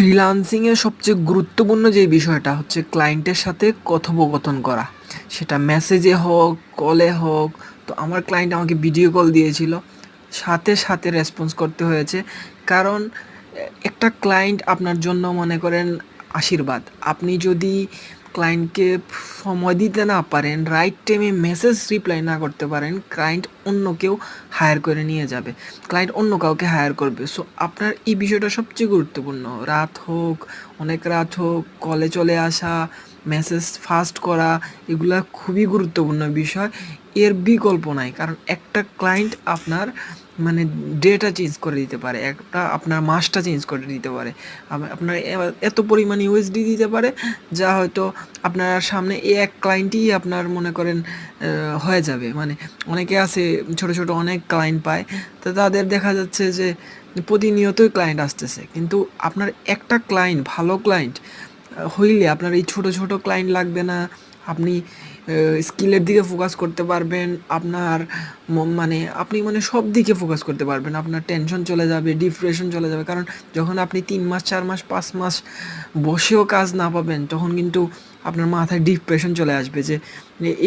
ফ্রিল্যান্সিংয়ের সবচেয়ে গুরুত্বপূর্ণ যে বিষয়টা হচ্ছে ক্লায়েন্টের সাথে কথোপকথন করা। সেটা মেসেজে হোক, কলে হোক। তো আমার ক্লায়েন্ট আমাকে ভিডিও কল দিয়েছিল। সাথে, সাথে রেসপন্স করতে হয়েছে। কারণ একটা ক্লায়েন্ট আপনার জন্য মনে করেন আশীর্বাদ। আপনি যদি ক্লায়েন্টকে সময় দিতে না পারেন, রাইট টাইমে মেসেজ রিপ্লাই না করতে পারেন, ক্লায়েন্ট অন্য কেউ হায়ার করে নিয়ে যাবে। ক্লায়েন্ট অন্য কাউকে হায়ার করবে। সো আপনার এই বিষয়টা সবচেয়ে গুরুত্বপূর্ণ। রাত হোক, অনেক রাত হোক, কলে চলে আসা, মেসেজ ফাস্ট করা, এগুলা খুবই গুরুত্বপূর্ণ বিষয়। এর বিকল্প নাই। কারণ একটা ক্লায়েন্ট আপনার মানে ডেটা চেঞ্জ করে দিতে পারে, একটা আপনার মাসটা চেঞ্জ করে দিতে পারে, আপনার এত পরিমাণ ইউএসডি দিতে পারে, যা হয়তো আপনার সামনে এই এক ক্লায়েন্টই আপনার মনে করেন হয়ে যাবে। মানে অনেকে আছে ছোট ছোট অনেক ক্লায়েন্ট পায়, তো তাদের দেখা যাচ্ছে যে প্রতিনিয়তই ক্লায়েন্ট আসতেছে, কিন্তু আপনার একটা ক্লায়েন্ট, ভালো ক্লায়েন্ট হইলে আপনার এই ছোট ছোট ক্লায়েন্ট লাগবে না। আপনি স্কিলের দিকে ফোকাস করতে পারবেন। আপনার মানে আপনি মানে সব দিকে ফোকাস করতে পারবেন। আপনার টেনশন চলে যাবে, ডিপ্রেশন চলে যাবে। কারণ যখন আপনি 3 মাস 4 মাস 5 মাস বসেও কাজ না পাবেন, তখন কিন্তু আপনার মাথায় ডিপ্রেশন চলে আসবে যে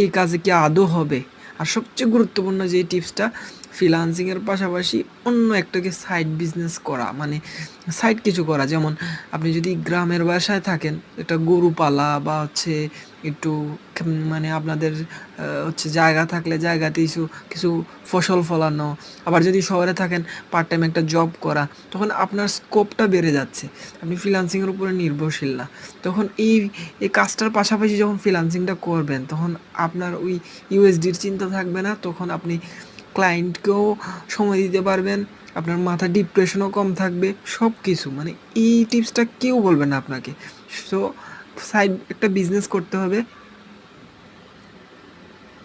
এই কাজে কি আদৌ হবে। আর সবচেয়ে গুরুত্বপূর্ণ যে টিপসটা, ফ্রিল্যান্সিংয়ের পাশাপাশি অন্য একটাকে সাইড বিজনেস করা, মানে সাইড কিছু করা। যেমন আপনি যদি গ্রামের বাসায় থাকেন, একটা গরু পালা বা হচ্ছে একটু মানে আপনাদের হচ্ছে জায়গা থাকলে জায়গাতে কিছু কিছু ফসল ফলানো। আবার যদি শহরে থাকেন, পার্ট টাইম একটা জব করা, তখন আপনার স্কোপটা বেড়ে যাচ্ছে। আপনি ফ্রিল্যান্সিংয়ের উপরে নির্ভরশীল না। তখন এই কাজটার পাশাপাশি যখন ফ্রিল্যান্সিংটা করবেন, তখন আপনার ওই ইউএসডির চিন্তা থাকবে না। তখন আপনি ক্লায়েন্টকেও সময় দিতে পারবেন, আপনার মাথা ডিপ্রেশনও কম থাকবে, সব কিছু। মানে এই টিপসটা কেউ বলবে না আপনাকে। সো সাইড একটা বিজনেস করতে হবে।